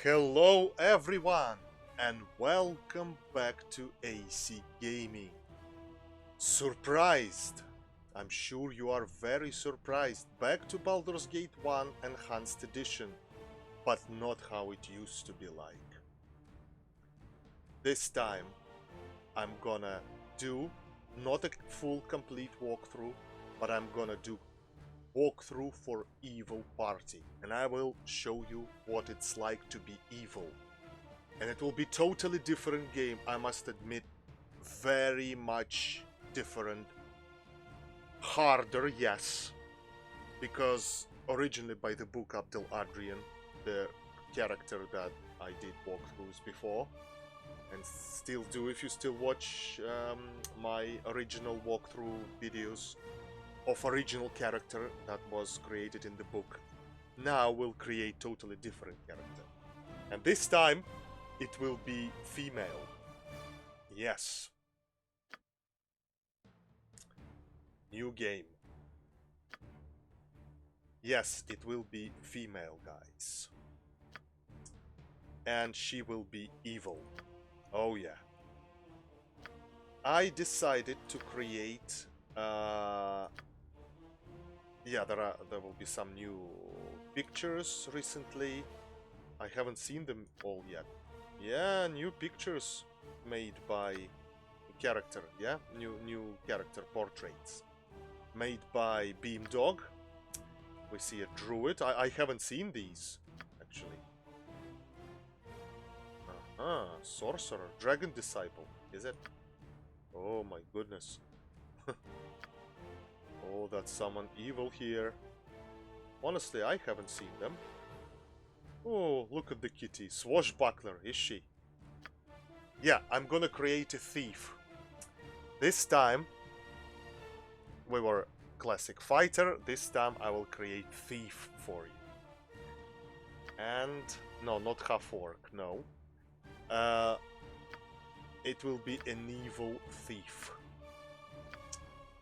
Hello everyone and welcome back to AC Gaming. Surprised? I'm sure you are very surprised. Back to Baldur's Gate 1 Enhanced Edition, but not how it used to be like. This time I'm gonna do not a full complete walkthrough, but I'm gonna do walkthrough for Evil Party, and I will show you what it's like to be evil. And it will be totally different game, I must admit, very much different. Harder, yes, because originally by the book Abdel Adrian, the character that I did walkthroughs before, and still do if you still watch my original walkthrough videos of original character that was created in the book. Now we'll create totally different character. And this time it will be female. Yes. New game. Yes, it will be female, guys. And she will be evil. Oh yeah. I decided to create yeah, there will be some new pictures recently. I haven't seen them all yet. Yeah, new pictures made by character. Yeah, new character portraits made by Beamdog. We see a druid. I haven't seen these actually. Sorcerer, dragon disciple. Is it? Oh my goodness. Oh, that's someone evil here. Honestly, I haven't seen them. Oh, look at the kitty. Swashbuckler, is she? Yeah, I'm gonna create a thief. This time, we were classic fighter. This time, I will create thief for you. And, no, not half-orc, no. It will be an evil thief.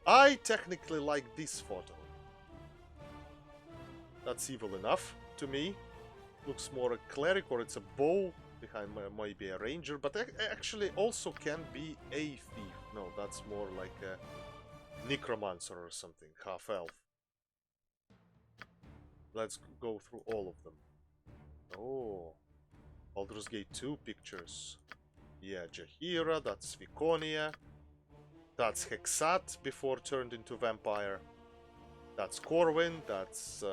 I technically like this photo. That's evil enough to me. Looks more a cleric, or it's a bow behind maybe a ranger, but actually also can be a thief. No, that's more like a necromancer or something, half elf. Let's go through all of them. Oh, Baldur's Gate 2 pictures. Yeah, Jaheira, that's Viconia. That's Hexat before turned into vampire. That's Corwin. That's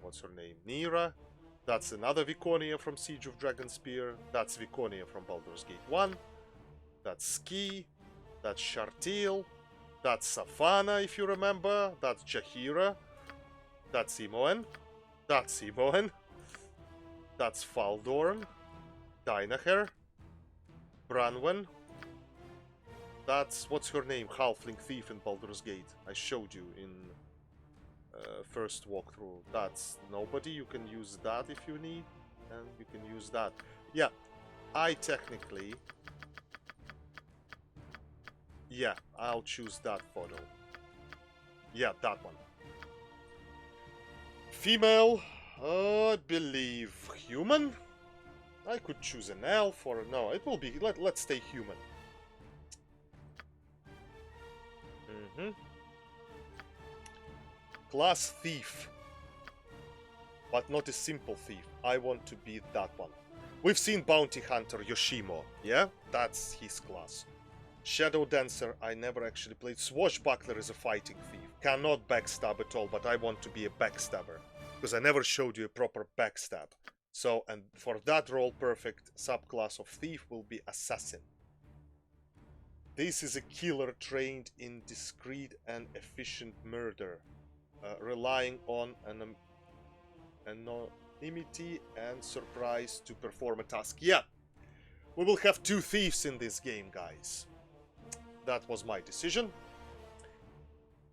what's her name? Nira. That's another Viconia from Siege of Dragonspear. That's Viconia from Baldur's Gate 1. That's Ski. That's Shartil. That's Safana, if you remember. That's Jaheira. That's Imoen. That's Imoen. That's Faldorn. Dynaher. Branwen. That's, what's her name? Halfling Thief in Baldur's Gate. I showed you in first walkthrough. That's nobody. You can use that if you need. And you can use that. Yeah, I technically... Yeah, I'll choose that photo. Yeah, that one. Female, I believe human? I could choose an elf or... No, it will be... Let's stay human. Class thief, but not a simple thief. I want to be that one. We've seen Bounty Hunter Yoshimo, yeah? That's his class. Shadow Dancer, I never actually played. Swashbuckler is a fighting thief. Cannot backstab at all, but I want to be a backstabber, because I never showed you a proper backstab. So, and for that role, perfect subclass of thief will be assassin. This is a killer trained in discreet and efficient murder, relying on anonymity and surprise to perform a task. Yeah, we will have two thieves in this game, guys. That was my decision.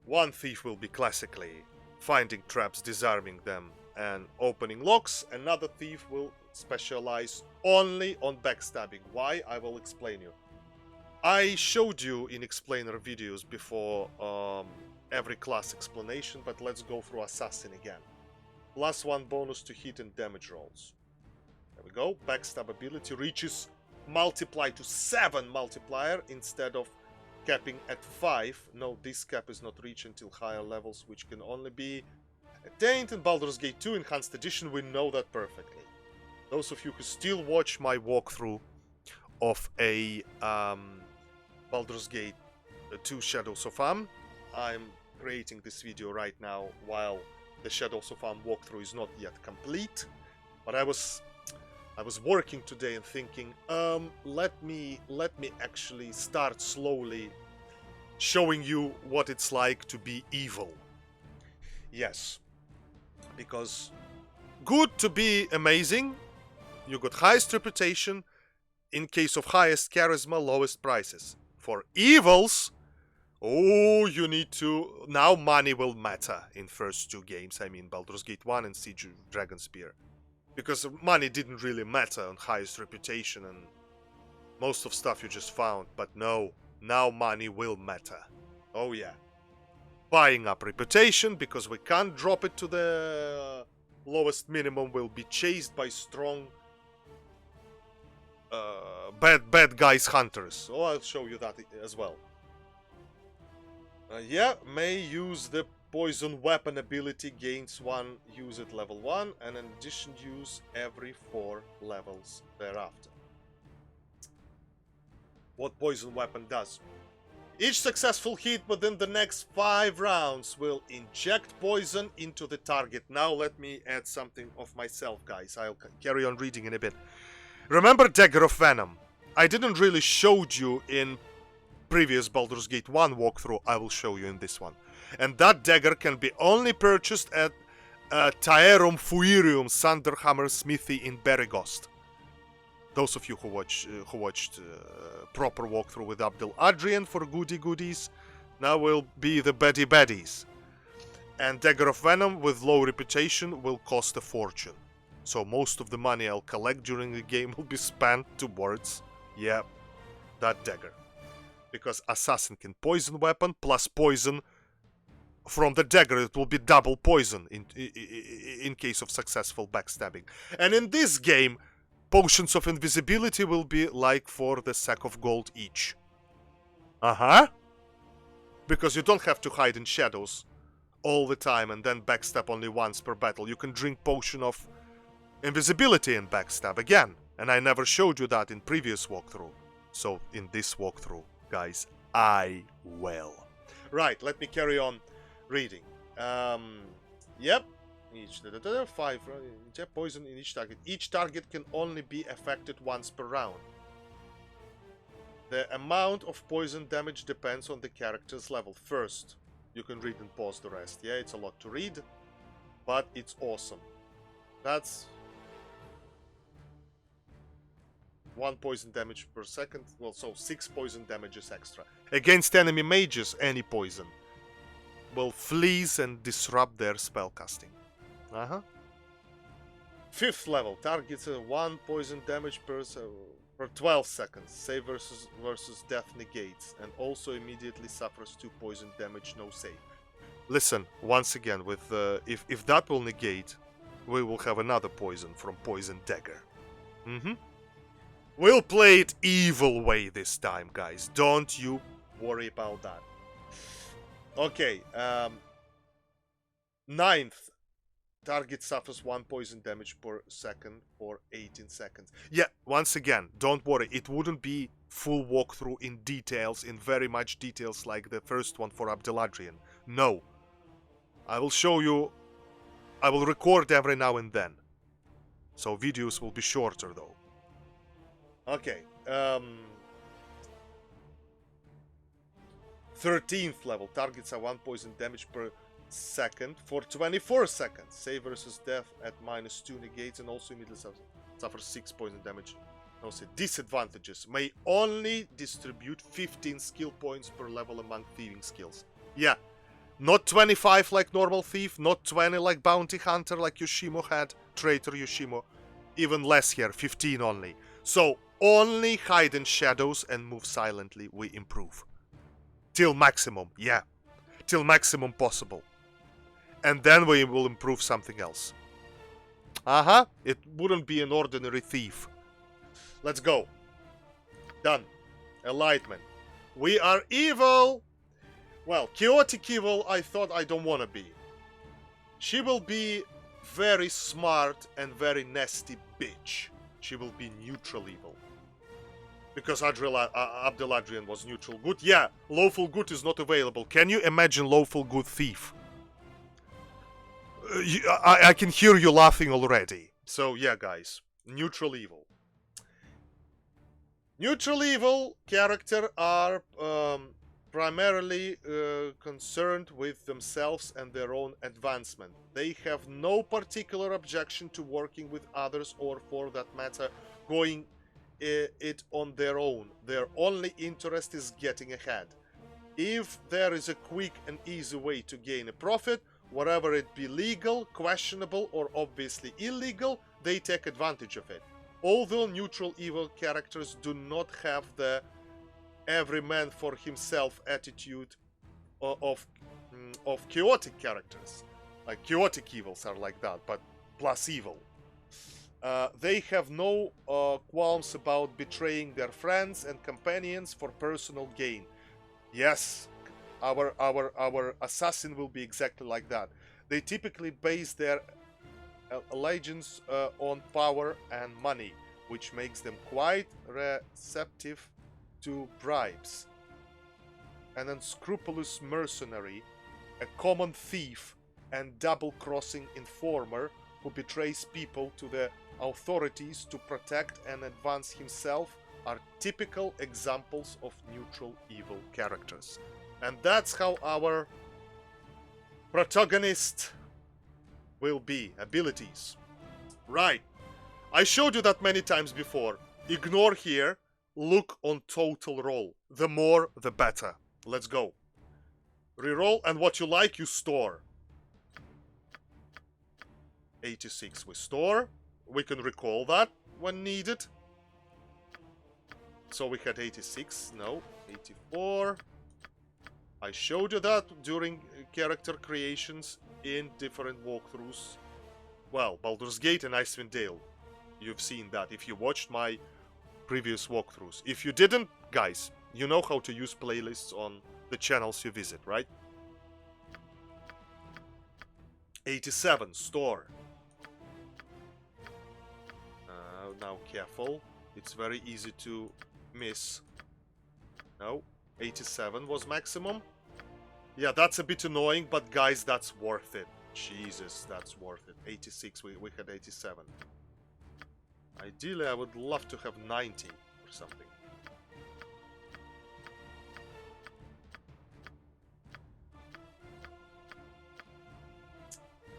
One thief will be classically finding traps, disarming them, and opening locks. Another thief will specialize only on backstabbing. Why? I will explain you. I showed you in explainer videos before every class explanation, but let's go through Assassin again. +1 bonus to hit and damage rolls. There we go. Backstab ability reaches multiply to 7 multiplier instead of capping at 5. No, this cap is not reached until higher levels, which can only be attained in Baldur's Gate 2 Enhanced Edition. We know that perfectly. Those of you who still watch my walkthrough of a Baldur's Gate 2 Shadows of Am, I'm creating this video right now while the Shadows of Am walkthrough is not yet complete. But I was working today and thinking, let me actually start slowly showing you what it's like to be evil. Yes, because good to be amazing, you got highest reputation. In case of highest charisma, lowest prices. For evils, oh, you need to... Now money will matter in first 2 games. I mean, Baldur's Gate 1 and Siege of Dragonspear. Because money didn't really matter on highest reputation and most of stuff you just found. But no, now money will matter. Oh yeah. Buying up reputation, because we can't drop it to the lowest minimum. We'll be chased by strong bad guys hunters. Oh, I'll show you that as well. Yeah, may use the poison weapon ability, gains 1 use at level 1 and in addition use every 4 levels thereafter. What poison weapon does? Each successful hit within the next 5 rounds will inject poison into the target. Now let me add something of myself, guys. I'll carry on reading in a bit. Remember Dagger of Venom? I didn't really showed you in previous Baldur's Gate 1 walkthrough. I will show you in this one. And that dagger can be only purchased at Taerum Fuirium Thunderhammer Smithy in Beregost. Those of you who watched proper walkthrough with Abdel Adrian for goodies, now will be the baddies. And Dagger of Venom with low reputation will cost a fortune. So most of the money I'll collect during the game will be spent towards, yeah, that dagger. Because assassin can poison weapon plus poison from the dagger. It will be double poison in case of successful backstabbing. And in this game, potions of invisibility will be like for the sack of gold each. Because you don't have to hide in shadows all the time and then backstab only once per battle. You can drink potion of invisibility and backstab again. And I never showed you that in previous walkthrough. So in this walkthrough, guys, I will. Right, let me carry on reading. Yep. Each 5 poison in each target. Each target can only be affected once per round. The amount of poison damage depends on the character's level. First, you can read and pause the rest. Yeah, it's a lot to read, but it's awesome. That's 1 poison damage per second. Well, so 6 poison damages extra. Against enemy mages, any poison will freeze and disrupt their spellcasting. 5th level. Targets 1 poison damage per 12 seconds. Save versus death negates. And also immediately suffers 2 poison damage, no save. Listen, once again, with if that will negate, we will have another poison from Poison Dagger. We'll play it evil way this time, guys. Don't you worry about that. Okay, 9th. Target suffers 1 poison damage per second for 18 seconds. Yeah, once again, don't worry. It wouldn't be full walkthrough in details, in very much details like the first one for Abdeladrian. No. I will show you. I will record every now and then. So videos will be shorter though. Okay. 13th level. Targets are 1 poison damage per second for 24 seconds. Save versus death at -2 negates and also immediately suffers 6 poison damage. No, say disadvantages. May only distribute 15 skill points per level among thieving skills. Yeah. Not 25 like normal thief, not 20 like bounty hunter like Yoshimo had, traitor Yoshimo. Even less here, 15 only. So only hide in shadows and move silently we improve. Till maximum, yeah. Till maximum possible. And then we will improve something else. It wouldn't be an ordinary thief. Let's go. Done. Enlightenment. We are evil. Well, chaotic evil, I thought I don't want to be. She will be very smart and very nasty bitch. She will be neutral evil. Because Abdeladrian was neutral good. Yeah, lawful good is not available. Can you imagine lawful good thief? I can hear you laughing already. So yeah, guys, neutral evil. Neutral evil character are primarily concerned with themselves and their own advancement. They have no particular objection to working with others or, for that matter, going it on their own. Their only interest is getting ahead. If there is a quick and easy way to gain a profit, whatever it be legal, questionable, or obviously illegal, they take advantage of it. Although neutral evil characters do not have the every man for himself attitude of chaotic characters. Like chaotic evils are like that, but plus evil. They have no qualms about betraying their friends and companions for personal gain. Yes, our assassin will be exactly like that. They typically base their allegiance on power and money, which makes them quite receptive to bribes. An unscrupulous mercenary, a common thief, and double-crossing informer who betrays people to the authorities to protect and advance himself are typical examples of neutral evil characters. And that's how our protagonist will be. Abilities. Right. I showed you that many times before. Ignore here. Look on total roll. The more, the better. Let's go. Reroll, and what you like, you store. 86 we store. We can recall that when needed. So we had 86. No. 84. I showed you that during character creations in different walkthroughs. Well, Baldur's Gate and Icewind Dale. You've seen that if you watched my previous walkthroughs. If you didn't, guys, you know how to use playlists on the channels you visit, right? 87, store. Now careful. It's very easy to miss. No, 87 was maximum. Yeah, that's a bit annoying, but guys, that's worth it. Jesus, that's worth it. 86, we had 87. Ideally, I would love to have 90 or something.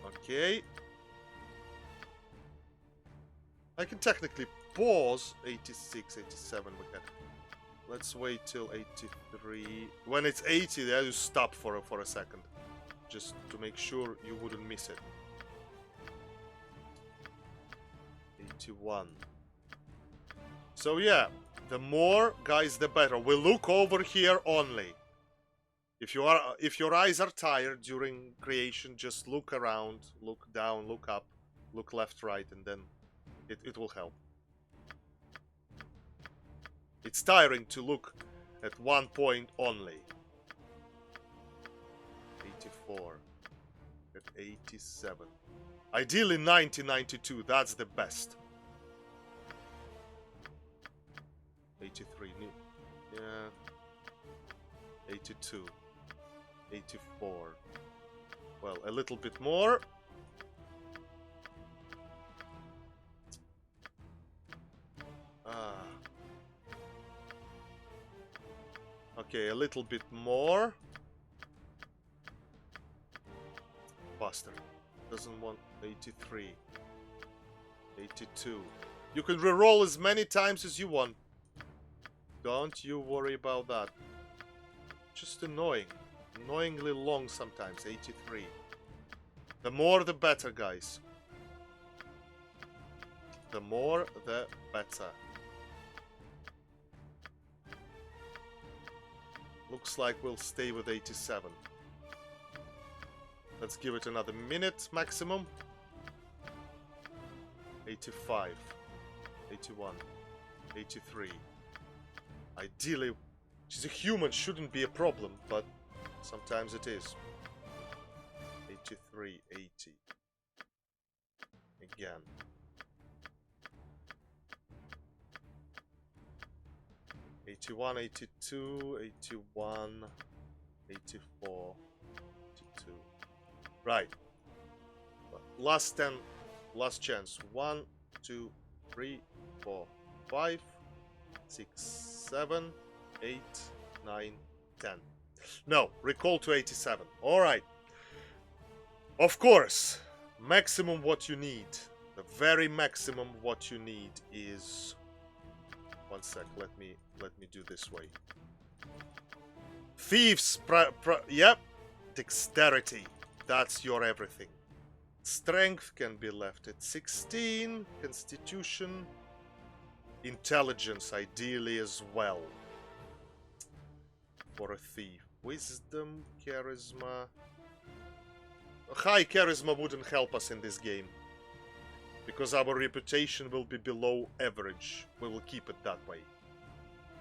Okay. I can technically pause 86, 87 we had. Let's wait till 83. When it's 80, there you stop for a second. Just to make sure you wouldn't miss it. 81. So yeah, the more guys the better. We look over here only. If your eyes are tired during creation, just look around, look down, look up, look left, right, and then it will help. It's tiring to look at one point only. 84. At 87. Ideally 90, 92. That's the best. 83. Yeah. 82. 84. Well, a little bit more. Okay, a little bit more. Faster. Doesn't want 83. 82. You can reroll as many times as you want. Don't you worry about that. Just annoying. Annoyingly long sometimes. 83. The more the better, guys. The more the better. Looks like we'll stay with 87. Let's give it another minute maximum. 85, 81, 83. Ideally, she's a human, shouldn't be a problem, but sometimes it is. 83, 80. Again. 81, 82, 81, 84, 82. Right. Last 10, last chance. 1, 2, 3, 4, 5, 6, 7, 8, 9, 10. No, recall to 87. Alright. Of course, maximum what you need, the very maximum what you need is... One sec, let me do this way. Thieves, yep. Dexterity, that's your everything. Strength can be left at 16. Constitution. Intelligence, ideally as well. For a thief. Wisdom, charisma. High charisma wouldn't help us in this game. Because our reputation will be below average. We will keep it that way.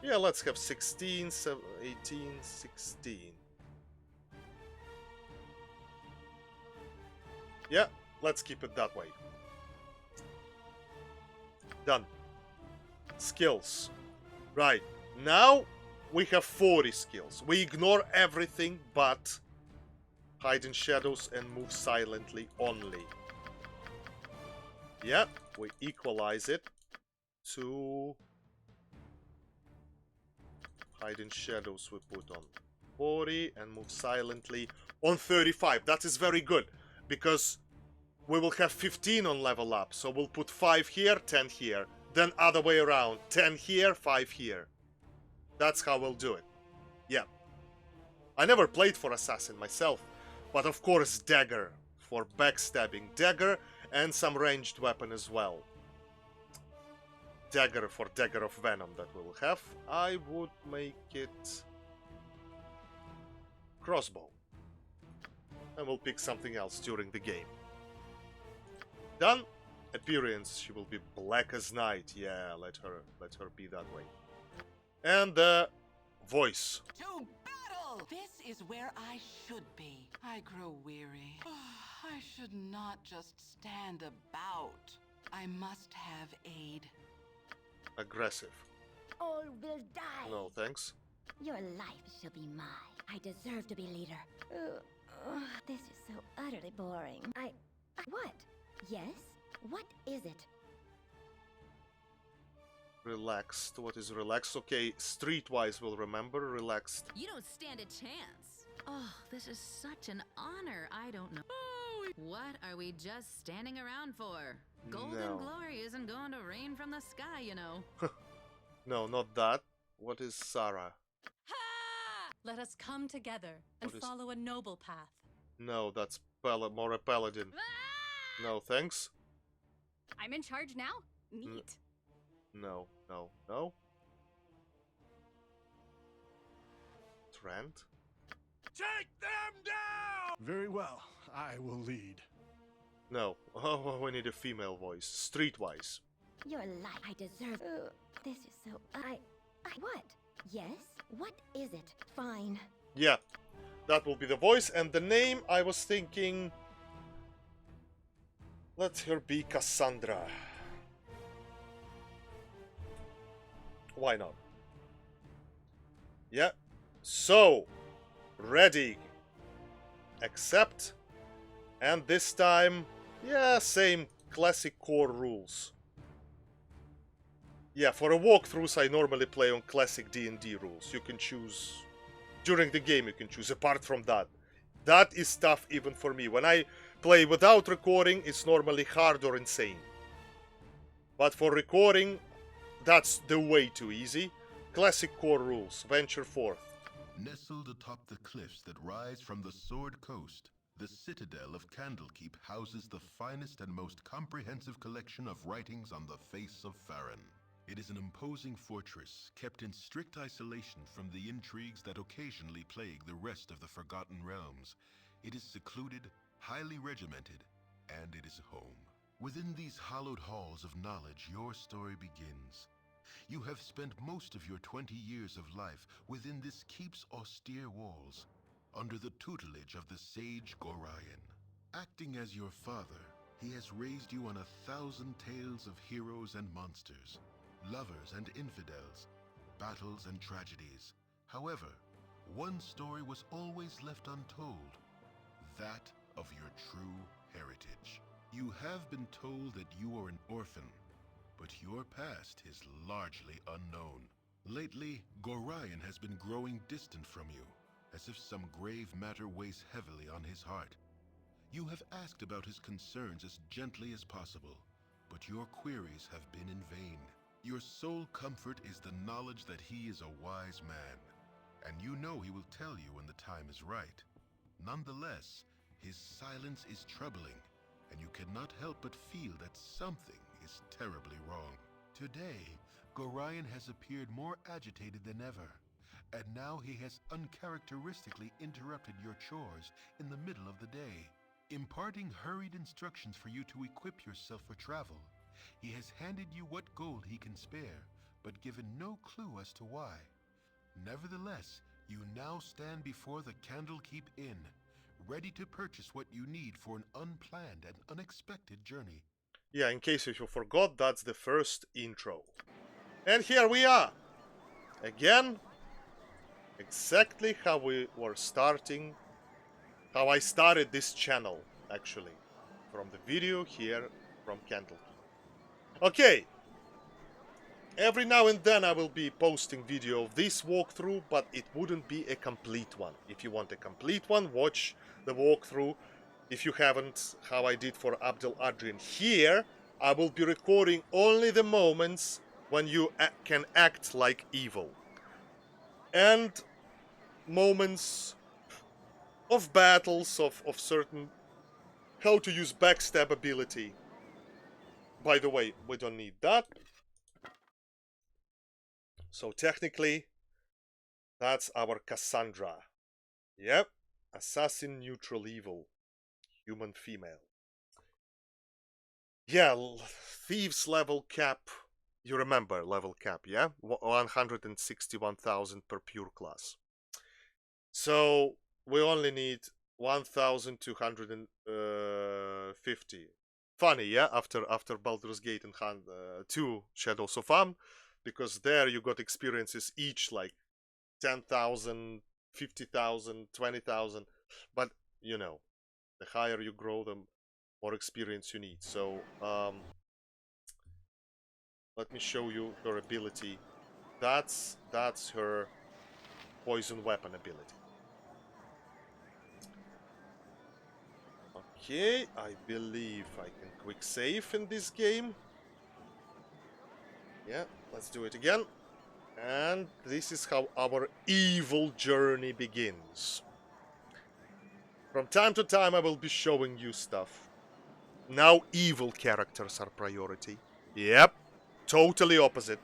Yeah, let's have 16, 18, 16. Yeah, let's keep it that way. Done. Skills. Right. Now we have 40 skills. We ignore everything but hide in shadows and move silently only. Yeah, we equalize it to hide in shadows. We put on 40 and move silently on 35. That is very good because we will have 15 on level up. So we'll put 5 here, 10 here. Then other way around. 10 here, 5 here. That's how we'll do it. Yeah. I never played for Assassin myself. But of course dagger for backstabbing. Dagger and some ranged weapon as well. Dagger for Dagger of Venom that we will have. I would make it crossbow. And we'll pick something else during the game. Done. Appearance, she will be black as night. Yeah, let her be that way. And the voice. To battle! This is where I should be. I grow weary. I should not just stand about. I must have aid. Aggressive. All will die. No, thanks. Your life shall be mine. I deserve to be leader. This is so utterly boring. What? Yes? What is it? Relaxed. What is relaxed? Okay, streetwise we'll remember. Relaxed. You don't stand a chance. Oh, this is such an honor. I don't know. What are we just standing around for? Golden glory isn't going to rain from the sky, you know. No, not that. What is Sarah? Ha! Let us come together and follow a noble path. No, that's more a paladin. No, thanks. I'm in charge now? Neat. No, no, no. Trent? Take them down! Very well. I will lead. No. Oh, we need a female voice. Streetwise. Your life I deserve. This is so... What? Yes? What is it? Fine. Yeah. That will be the voice. And the name, I was thinking... Let her be Cassandra. Why not? Yeah. So, ready. Accept. And this time, yeah, same classic core rules. Yeah, for a walkthroughs I normally play on classic D&D rules. You can choose, during the game you can choose, apart from that. That is tough even for me. When I play without recording, it's normally hard or insane. But for recording, that's the way too easy. Classic core rules. Venture forth. Nestled atop the cliffs that rise from the Sword Coast, the citadel of Candlekeep houses the finest and most comprehensive collection of writings on the face of Farron. It is an imposing fortress, kept in strict isolation from the intrigues that occasionally plague the rest of the Forgotten Realms. It is secluded, highly regimented, and it is home. Within these hallowed halls of knowledge, your story begins. You have spent most of your 20 years of life within this keep's austere walls, under the tutelage of the sage Gorion. Acting as your father, he has raised you on 1,000 tales of heroes and monsters, lovers and infidels, battles and tragedies. However, one story was always left untold, that of your true heritage. You have been told that you are an orphan, but your past is largely unknown. Lately, Gorion has been growing distant from you, as if some grave matter weighs heavily on his heart. You have asked about his concerns as gently as possible, but your queries have been in vain. Your sole comfort is the knowledge that he is a wise man, and you know he will tell you when the time is right. Nonetheless, his silence is troubling, and you cannot help but feel that something is terribly wrong. Today, Gorion has appeared more agitated than ever, and now he has uncharacteristically interrupted your chores in the middle of the day, imparting hurried instructions for you to equip yourself for travel. He has handed you what gold he can spare, but given no clue as to why. Nevertheless, you now stand before the Candlekeep Inn, ready to purchase what you need for an unplanned and unexpected journey. Yeah, in case you forgot, that's the first intro. And here we are! Again, exactly how we were starting, how I started this channel, actually. From the video here from Candlekeep. Okay, every now and then I will be posting video of this walkthrough, but it wouldn't be a complete one. If you want a complete one, watch the walkthrough. If you haven't, how I did for Ad&d here, I will be recording only the moments when you can act like evil. And moments of battles, of certain... how to use backstab ability. By the way, we don't need that. So technically, that's our Cassandra. Yep, assassin neutral evil. Human female. Yeah, thieves level cap. You remember level cap, yeah? 161,000 per pure class. So we only need 1,250. Funny, yeah? After Baldur's Gate and 2 Shadows of Am, because there you got experiences each like 10,000, 50,000, 20,000. But you know, the higher you grow, the more experience you need. So let me show you her ability. That's her poison weapon ability. Okay, I believe I can quick save in this game. Yeah, let's do it again. And this is how our evil journey begins. From time to time I will be showing you stuff. Now evil characters are priority. Yep, totally opposite.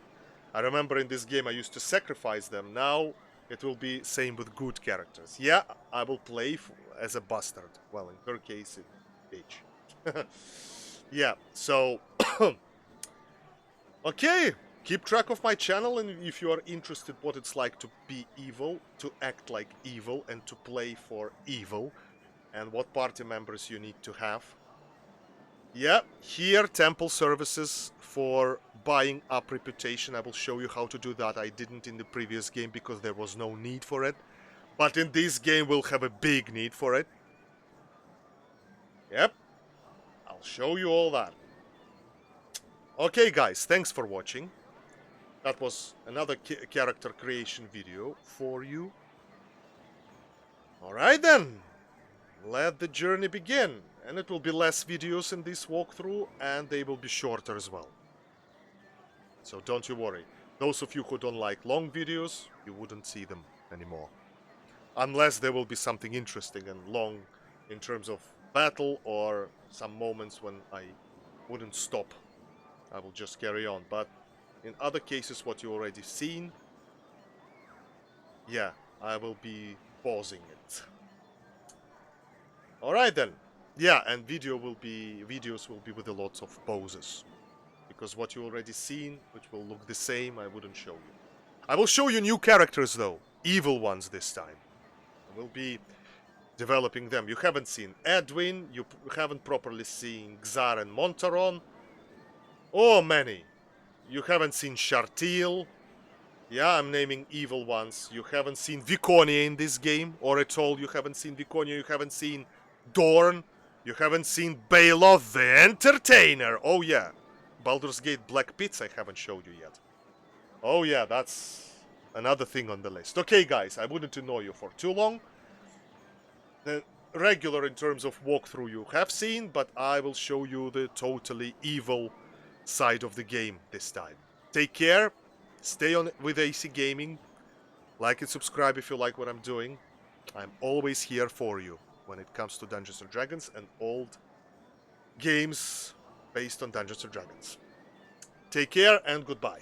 I remember in this game I used to sacrifice them. Now it will be same with good characters. Yeah, I will play as a bastard. Well, in her case, bitch. Yeah, so... okay, keep track of my channel, and if you are interested what it's like to be evil, to act like evil, and to play for evil, and what party members you need to have. Yeah, here temple services for buying up reputation. I will show you how to do that. I didn't in the previous game because there was no need for it. But in this game we'll have a big need for it. Yep, I'll show you all that. Okay guys, thanks for watching. That was another character creation video for you. Alright then, let the journey begin. And it will be less videos in this walkthrough, and they will be shorter as well. So don't you worry. Those of you who don't like long videos, you wouldn't see them anymore. Unless there will be something interesting and long in terms of battle, or some moments when I wouldn't stop. I will just carry on. But in other cases, what you already seen, yeah, I will be pausing it. Alright then. Yeah, and videos will be with a lot of poses. Because what you already seen, which will look the same, I wouldn't show you. I will show you new characters though. Evil ones this time. I will be developing them. You haven't seen Edwin, you haven't properly seen Xar and Montaron. Oh, many. You haven't seen Shartil. Yeah, I'm naming evil ones. You haven't seen Viconia in this game, or at all. You haven't seen Viconia. You haven't seen Dorn. You haven't seen Baloth the Entertainer. Oh yeah, Baldur's Gate Black Pits I haven't showed you yet. Oh yeah, that's another thing on the list. Okay, guys, I wouldn't annoy you for too long. The regular in terms of walkthrough you have seen, but I will show you the totally evil side of the game this time. Take care. Stay on with AC Gaming. Like and subscribe if you like what I'm doing. I'm always here for you when it comes to Dungeons & Dragons and old games based on Dungeons & Dragons. Take care and goodbye.